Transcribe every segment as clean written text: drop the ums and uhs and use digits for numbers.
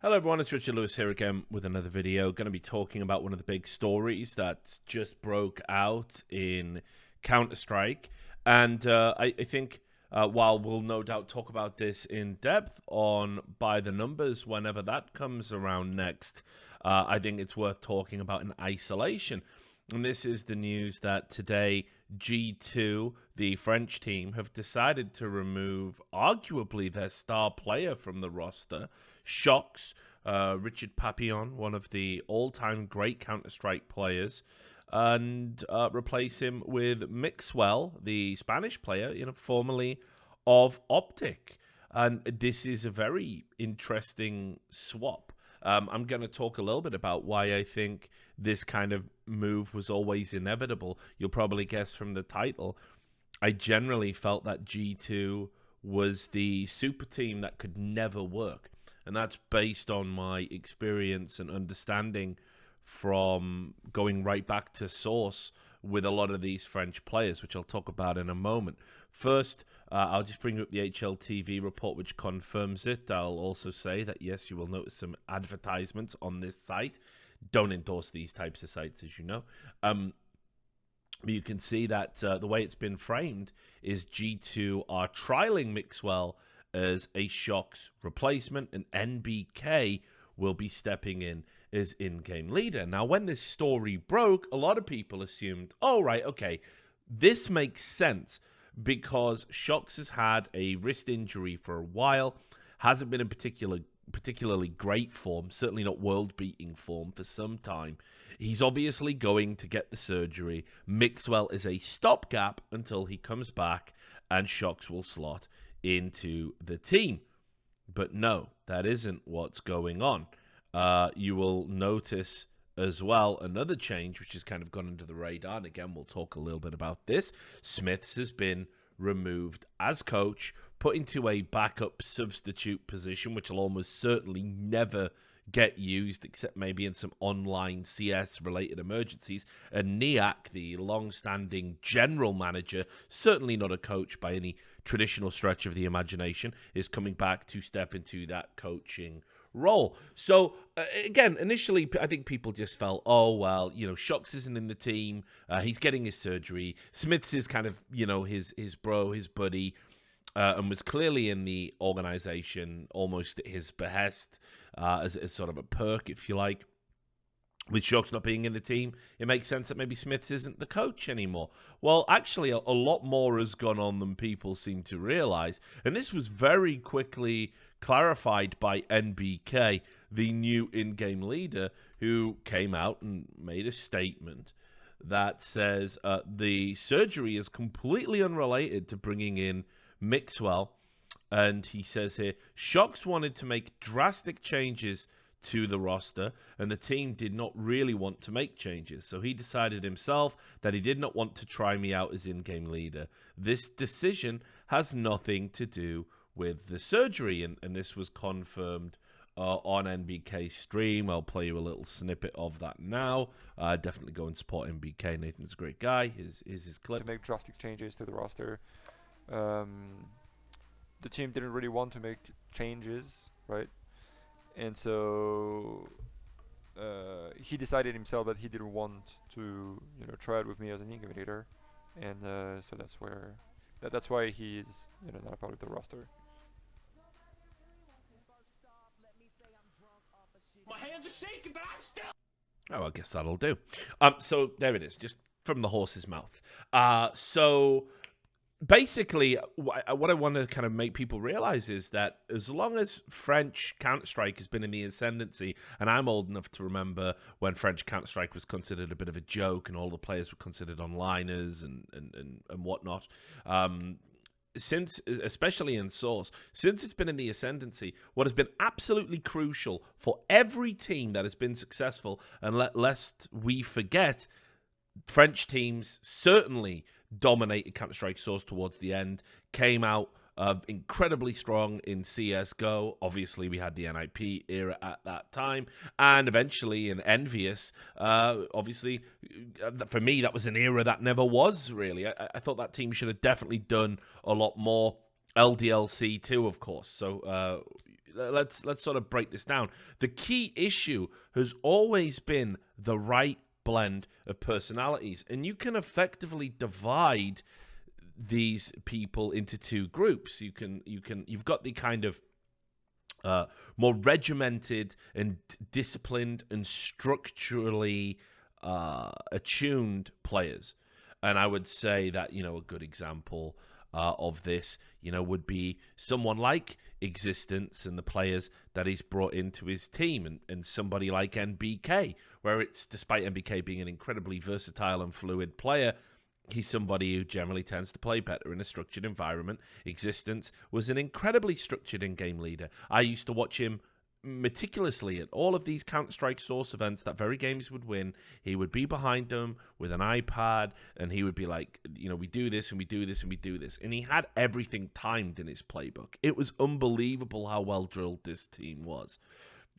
Hello everyone, it's Richard Lewis here again with another video. Going to be talking about one of the big stories that just broke out in Counter-Strike. And I think while we'll no doubt talk about this in depth on By the Numbers whenever that comes around next, I think it's worth talking about in isolation. And this is the news that today G2, the French team, have decided to remove arguably their star player from the roster, Shox, Richard Papillon, one of the all-time great Counter-Strike players, and replace him with Mixwell, the Spanish player, formerly of Optic. And this is a very interesting swap. I'm going to talk a little bit about why I think this kind of move was always inevitable. You'll probably guess from the title. I generally felt that G2 was the super team that could never work. And that's based on my experience and understanding from going right back to source with a lot of these French players, which I'll talk about in a moment. First, I'll just bring up the HLTV report, which confirms it. I'll also say that, yes, you will notice some advertisements on this site. Don't endorse these types of sites, as you know. You can see that the way it's been framed is G2 are trialing Mixwell as a Shox replacement, and NBK will be stepping in as in-game leader. Now, when this story broke, a lot of people assumed, oh, right, okay, this makes sense because Shox has had a wrist injury for a while, hasn't been in particularly great form, certainly not world-beating form for some time. He's obviously going to get the surgery. Mixwell is a stopgap until he comes back, and Shox will slot into the team. But no, that isn't what's going on. You will notice as well another change, which has kind of gone under the radar. And again, we'll talk a little bit about this. Smiths has been removed as coach, put into a backup substitute position, which will almost certainly never get used, except maybe in some online CS-related emergencies. And Niak, the long-standing general manager, certainly not a coach by any traditional stretch of the imagination, is coming back to step into that coaching role. So, again, initially, I think people just felt, oh, well, Shox isn't in the team. He's getting his surgery. Smiths is kind of, his bro, his buddy, and was clearly in the organization almost at his behest as sort of a perk, if you like. With Shox not being in the team, it makes sense that maybe Smiths isn't the coach anymore. Well, actually, a lot more has gone on than people seem to realize. And this was very quickly clarified by NBK, the new in-game leader, who came out and made a statement that says the surgery is completely unrelated to bringing in Mixwell. And he says here, Shox wanted to make drastic changes to the roster, and the team did not really want to make changes. So he decided himself that he did not want to try me out as in-game leader. This decision has nothing to do with the surgery, and this was confirmed on NBK's stream. I'll play you a little snippet of that now. Definitely go and support NBK. Nathan's a great guy. Here's his clip. To make drastic changes to the roster. The team didn't really want to make changes, right? And so he decided himself that he didn't want to, try it with me as an in-game leader, and so that's why he is, not a part of the roster. My hands are shaking, but I'm still. Oh, I guess that'll do. So there it is, just from the horse's mouth. So basically, what I want to kind of make people realize is that as long as French Counter-Strike has been in the ascendancy, and I'm old enough to remember when French Counter-Strike was considered a bit of a joke and all the players were considered onliners and whatnot, since, especially in Source, since it's been in the ascendancy, what has been absolutely crucial for every team that has been successful, and lest we forget, French teams certainly dominated Counter-Strike Source towards the end, came out incredibly strong in CSGO. Obviously, we had the NIP era at that time, and eventually in Envious. Obviously, for me, that was an era that never was, really. I thought that team should have definitely done a lot more. LDLC too, of course. So let's sort of break this down. The key issue has always been the right blend of personalities, and you can effectively divide these people into two groups. You've got the kind of more regimented and disciplined and structurally attuned players. And I would say that, a good example of this, would be someone like Existence and the players that he's brought into his team, and somebody like NBK, where it's, despite NBK being an incredibly versatile and fluid player, he's somebody who generally tends to play better in a structured environment. Existence was an incredibly structured in-game leader. I used to watch him meticulously at all of these Counter-Strike Source events that very games would win. He would be behind them with an iPad, and he would be like, we do this, and we do this, and we do this. And he had everything timed in his playbook. It was unbelievable how well-drilled this team was.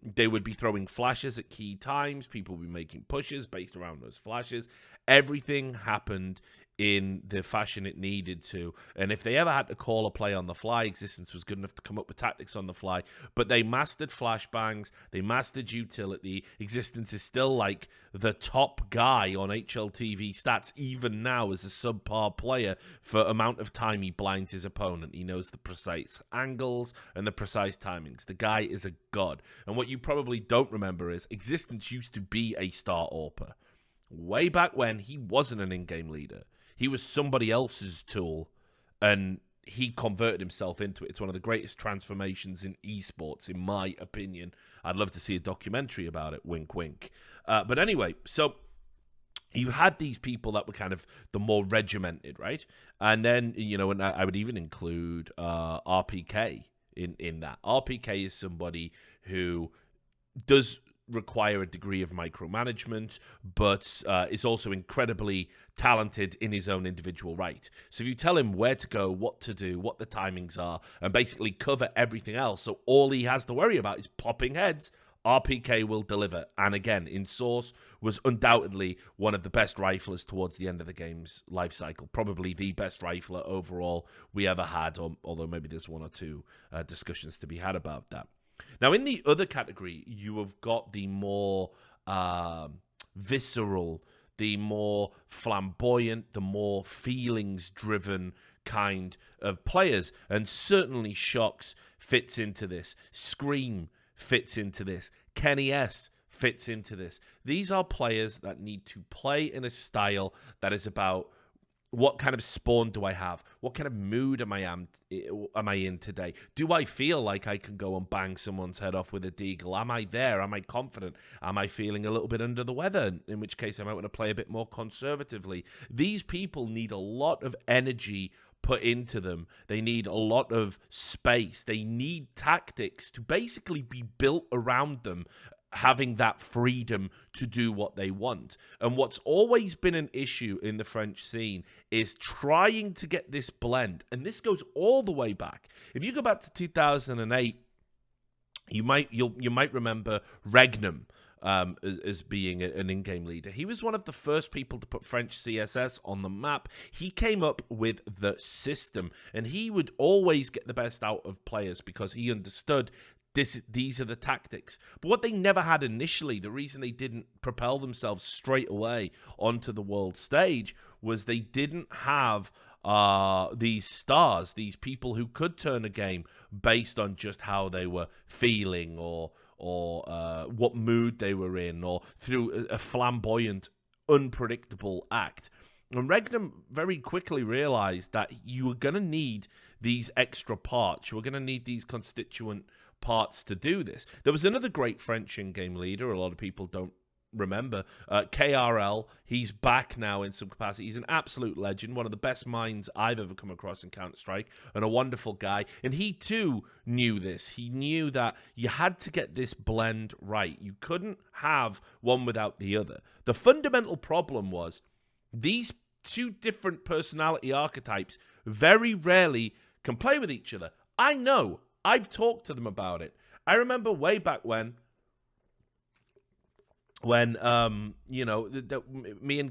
They would be throwing flashes at key times. People would be making pushes based around those flashes. Everything happened in the fashion it needed to. And if they ever had to call a play on the fly, Existence was good enough to come up with tactics on the fly. But they mastered flashbangs. They mastered utility. Existence is still like the top guy on HLTV stats, even now as a subpar player, for amount of time he blinds his opponent. He knows the precise angles and the precise timings. The guy is a god. And what you probably don't remember is Existence used to be a star AWPer. Way back when, he wasn't an in-game leader. He was somebody else's tool, and he converted himself into it. It's one of the greatest transformations in esports, in my opinion. I'd love to see a documentary about it, wink, wink. But anyway, so you had these people that were kind of the more regimented, right? And then, and I would even include RPK in that. RPK is somebody who does require a degree of micromanagement, but is also incredibly talented in his own individual right. So if you tell him where to go, what to do, what the timings are, and basically cover everything else, so all he has to worry about is popping heads, RPK will deliver. And again, in Source, was undoubtedly one of the best riflers towards the end of the game's life cycle. Probably the best rifler overall we ever had, although maybe there's one or two discussions to be had about that. Now, in the other category, you have got the more visceral, the more flamboyant, the more feelings-driven kind of players. And certainly Shox fits into this. Scream fits into this. Kenny S fits into this. These are players that need to play in a style that is about, what kind of spawn do I have? What kind of mood am I in today? Do I feel like I can go and bang someone's head off with a deagle? Am I there? Am I confident? Am I feeling a little bit under the weather? In which case I might want to play a bit more conservatively. These people need a lot of energy put into them. They need a lot of space. They need tactics to basically be built around them, having that freedom to do what they want. And what's always been an issue in the French scene is trying to get this blend. And this goes all the way back. If you go back to 2008, you might remember Regnum as being an in-game leader. He was one of the first people to put French CSS on the map. He came up with the system, and he would always get the best out of players because he understood these are the tactics. But what they never had initially, the reason they didn't propel themselves straight away onto the world stage, was they didn't have these stars, these people who could turn a game based on just how they were feeling or what mood they were in, or through a flamboyant, unpredictable act. And Regnum very quickly realized that you were going to need these extra parts. You were going to need these constituent parts to do this. There was another great French in-game leader a lot of people don't remember, KRL. He's back now in some capacity. He's an absolute legend, one of the best minds I've ever come across in Counter-Strike, and a wonderful guy. And he too knew this. He knew that you had to get this blend right. You couldn't have one without the other. The fundamental problem was these two different personality archetypes very rarely can play with each other. I know. I've talked to them about it. I remember way back when me and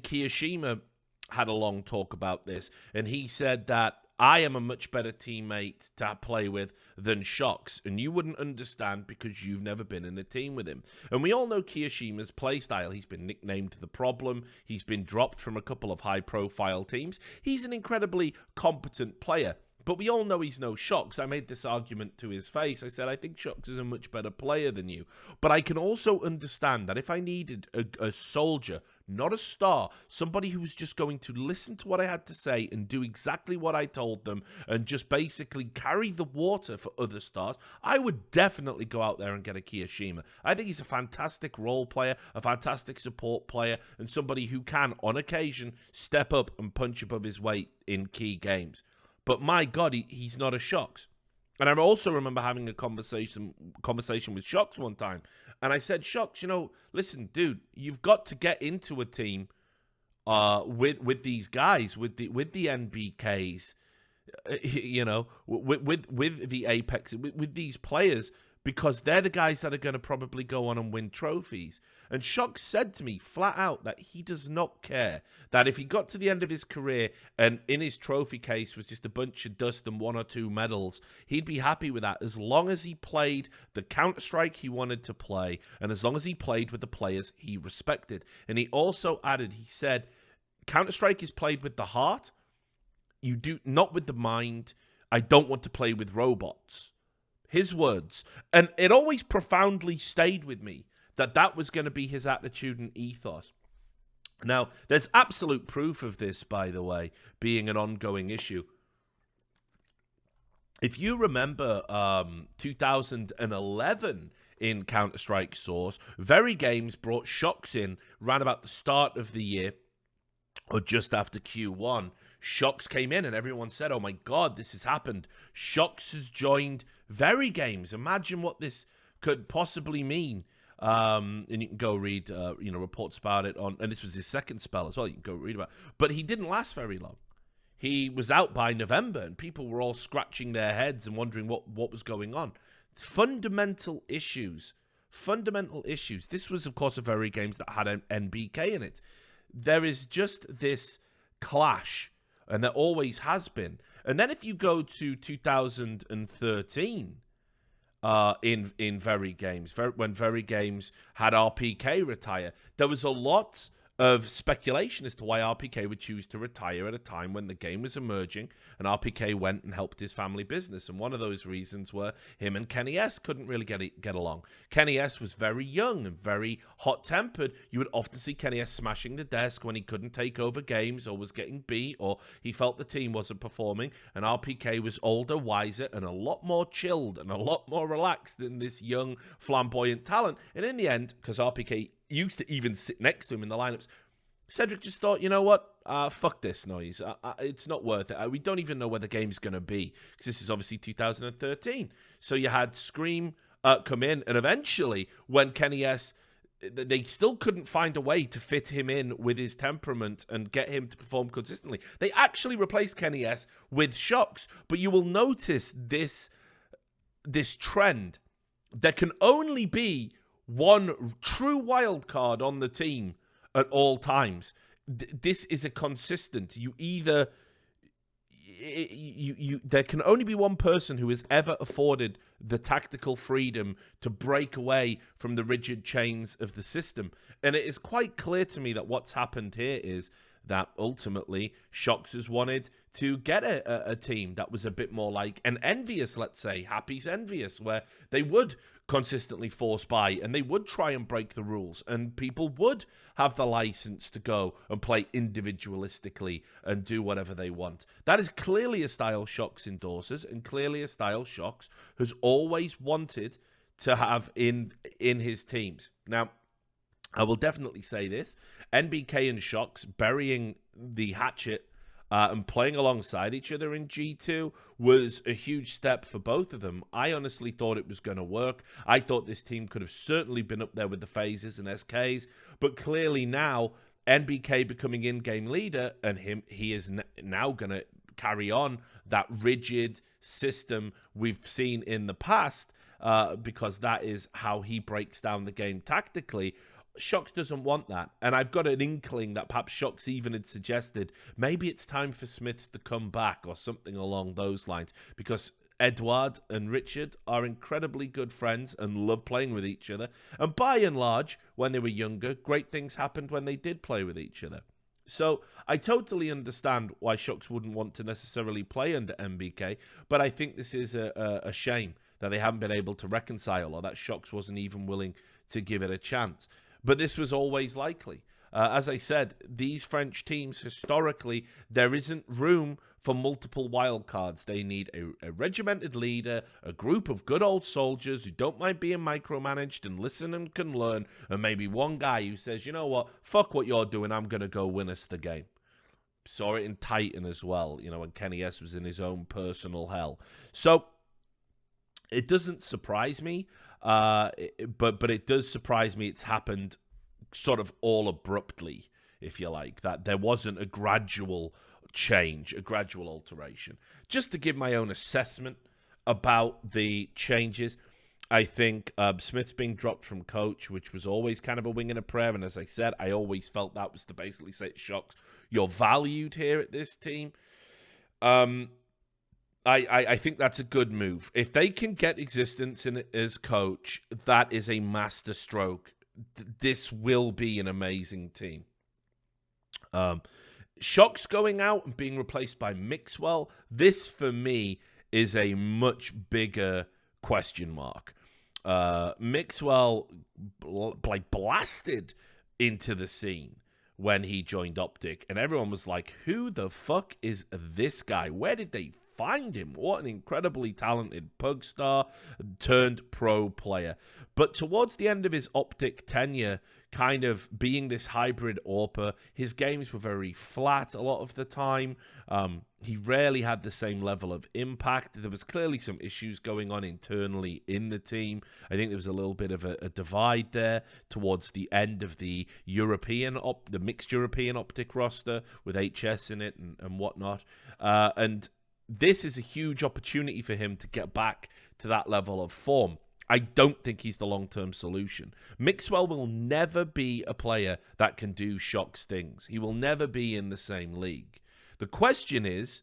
Kiyashima had a long talk about this, and he said that I am a much better teammate to play with than Shocks, and you wouldn't understand because you've never been in a team with him. And we all know Kiyoshima's playstyle. He's been nicknamed The Problem. He's been dropped from a couple of high-profile teams. He's an incredibly competent player. But we all know he's no Shocks. I made this argument to his face. I said, I think Shocks is a much better player than you. But I can also understand that if I needed a soldier, not a star, somebody who was just going to listen to what I had to say and do exactly what I told them and just basically carry the water for other stars, I would definitely go out there and get a Kiyoshima. I think he's a fantastic role player, a fantastic support player, and somebody who can, on occasion, step up and punch above his weight in key games. But my God, he's not a Shocks. And I also remember having a conversation with Shocks one time. And I said, Shocks, listen, dude, you've got to get into a team with these guys, with the NBKs, with the Apex, with these players, because they're the guys that are going to probably go on and win trophies. And Shock said to me flat out that he does not care, that if he got to the end of his career and in his trophy case was just a bunch of dust and 1 or 2 medals, he'd be happy with that as long as he played the Counter-Strike he wanted to play and as long as he played with the players he respected. And he also added, he said, Counter-Strike is played with the heart, you do not with the mind. I don't want to play with robots. His words. And it always profoundly stayed with me that was going to be his attitude and ethos. Now, there's absolute proof of this, by the way, being an ongoing issue. If you remember 2011 in Counter-Strike Source, Very Games brought Shocks in around about the start of the year, or just after Q1. Shocks came in and everyone said, oh my God, this has happened. Shocks has joined Very Games. Imagine what this could possibly mean. And you can go read, reports about it on, and this was his second spell as well. You can go read about it. But he didn't last very long. He was out by November and people were all scratching their heads and wondering what was going on. Fundamental issues. This was, of course, a Very Games that had an NBK in it. There is just this clash, and there always has been. And then if you go to 2013, in Very Games, when Very Games had RPK retire, there was a lot of speculation as to why RPK would choose to retire at a time when the game was emerging and RPK went and helped his family business. And one of those reasons were him and Kenny S couldn't really get along. Kenny S was very young and very hot-tempered. You would often see Kenny S smashing the desk when he couldn't take over games or was getting beat or he felt the team wasn't performing. And RPK was older, wiser, and a lot more chilled and a lot more relaxed than this young, flamboyant talent. And in the end, because RPK used to even sit next to him in the lineups, Cedric just thought, you know what? Fuck this noise. It's not worth it. We don't even know where the game's going to be, because this is obviously 2013. So you had Scream come in, and eventually, when Kenny S, they still couldn't find a way to fit him in with his temperament and get him to perform consistently. They actually replaced Kenny S with Shocks, but you will notice this trend. There can only be one true wild card on the team at all times. This is a consistent. There can only be one person who has ever afforded the tactical freedom to break away from the rigid chains of the system. And it is quite clear to me that what's happened here is that ultimately Shocks has wanted to get a team that was a bit more like an Envious, let's say, Happy's Envious, where they would consistently force by and they would try and break the rules and people would have the license to go and play individualistically and do whatever they want. That is clearly a style Shocks endorses and clearly a style Shocks has always wanted to have in his teams. Now, I will definitely say this, NBK and Shocks burying the hatchet and playing alongside each other in G2 was a huge step for both of them. I honestly thought it was going to work. I thought this team could have certainly been up there with the Phases and SKs, but clearly now NBK becoming in-game leader and he is now going to carry on that rigid system we've seen in the past because that is how he breaks down the game tactically. Shocks doesn't want that. And I've got an inkling that perhaps Shocks even had suggested maybe it's time for Smiths to come back or something along those lines, because Edward and Richard are incredibly good friends and love playing with each other. And by and large, when they were younger, great things happened when they did play with each other. So I totally understand why Shocks wouldn't want to necessarily play under MBK, but I think this is a shame that they haven't been able to reconcile, or that Shocks wasn't even willing to give it a chance. But this was always likely. As I said, these French teams, historically, there isn't room for multiple wildcards. They need a regimented leader, a group of good old soldiers who don't mind being micromanaged and listen and can learn, and maybe one guy who says, you know what, fuck what you're doing, I'm going to go win us the game. Saw it in Titan as well, when Kenny S was in his own personal hell. So it doesn't surprise me, but it does surprise me it's happened sort of all abruptly, if you like, that there wasn't a gradual change, a gradual alteration. Just to give my own assessment about the changes, I think Smith's being dropped from coach, which was always kind of a wing and a prayer, and as I said, I always felt that was to basically say to Shocks, you're valued here at this team. I think that's a good move. If they can get existence in it as coach, that is a master stroke. This will be an amazing team. Shocks going out and being replaced by Mixwell, this for me is a much bigger question mark. Mixwell blasted into the scene when he joined Optic, and everyone was like, who the fuck is this guy? Where did they find him? What an incredibly talented pug star turned pro player. But towards the end of his Optic tenure, kind of being this hybrid AWPer, his games were very flat a lot of the time. He rarely had the same level of impact. There was clearly some issues going on internally in the team. I think there was a little bit of a divide there towards the end of the the mixed European Optic roster with HS in it and whatnot. And this is a huge opportunity for him to get back to that level of form. I don't think he's the long-term solution. Mixwell will never be a player that can do Shocks things. He will never be in the same league. The question is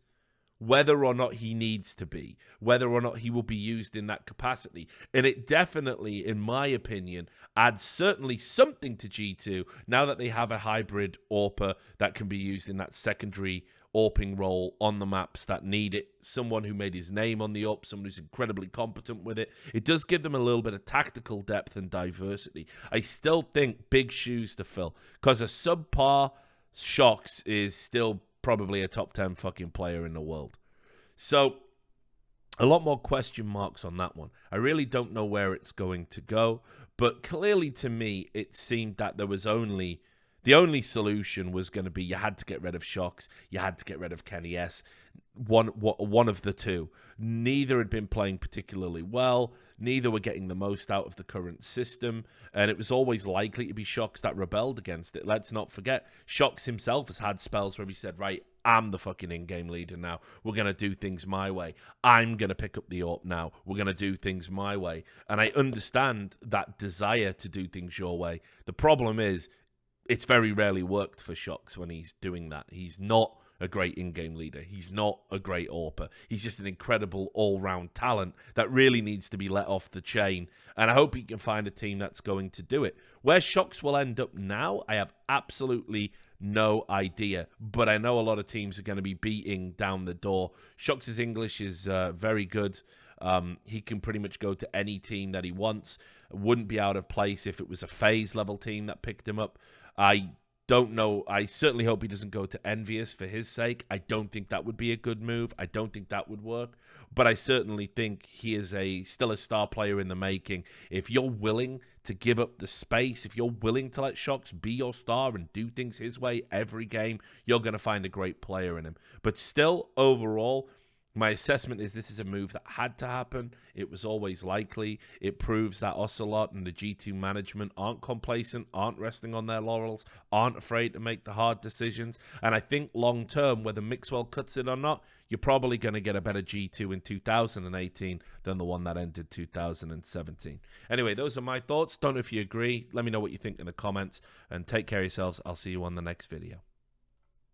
whether or not he needs to be, whether or not he will be used in that capacity. And it definitely, in my opinion, adds certainly something to G2 now that they have a hybrid AWPer that can be used in that secondary AWPing role on the maps that need it. Someone who made his name on the AWP, someone who's incredibly competent with it. It does give them a little bit of tactical depth and diversity. I still think big shoes to fill, because a subpar Shocks is still probably a top 10 fucking player in the world. So a lot more question marks on that one. I really don't know where it's going to go, but clearly to me it seemed that there was the only solution was going to be you had to get rid of Shocks, you had to get rid of Kenny S. One of the two. Neither had been playing particularly well. Neither were getting the most out of the current system. And it was always likely to be Shocks that rebelled against it. Let's not forget, Shocks himself has had spells where he said, right, I'm the fucking in-game leader now. We're going to do things my way. I'm going to pick up the AWP now. We're going to do things my way. And I understand that desire to do things your way. The problem is, it's very rarely worked for Shocks when he's doing that. He's not a great in-game leader. He's not a great AWPer. He's just an incredible all-round talent that really needs to be let off the chain. And I hope he can find a team that's going to do it. Where Shocks will end up now, I have absolutely no idea. But I know a lot of teams are going to be beating down the door. Shocks' English is very good. He can pretty much go to any team that he wants. Wouldn't be out of place if it was a phase level team that picked him up. I don't know. I certainly hope he doesn't go to Envious for his sake. I don't think that would be a good move. I don't think that would work. But I certainly think he is still a star player in the making. If you're willing to give up the space, if you're willing to let Shocks be your star and do things his way every game, you're going to find a great player in him. But still, overall, My assessment is this is a move that had to happen. It was always likely. It proves that Ocelot and the G2 management aren't complacent, aren't resting on their laurels, aren't afraid to make the hard decisions. And I think long term, whether Mixwell cuts it or not, you're probably going to get a better G2 in 2018 than the one that ended 2017. Anyway, those are my thoughts. Don't know if you agree. Let me know what you think in the comments. And take care of yourselves. I'll see you on the next video.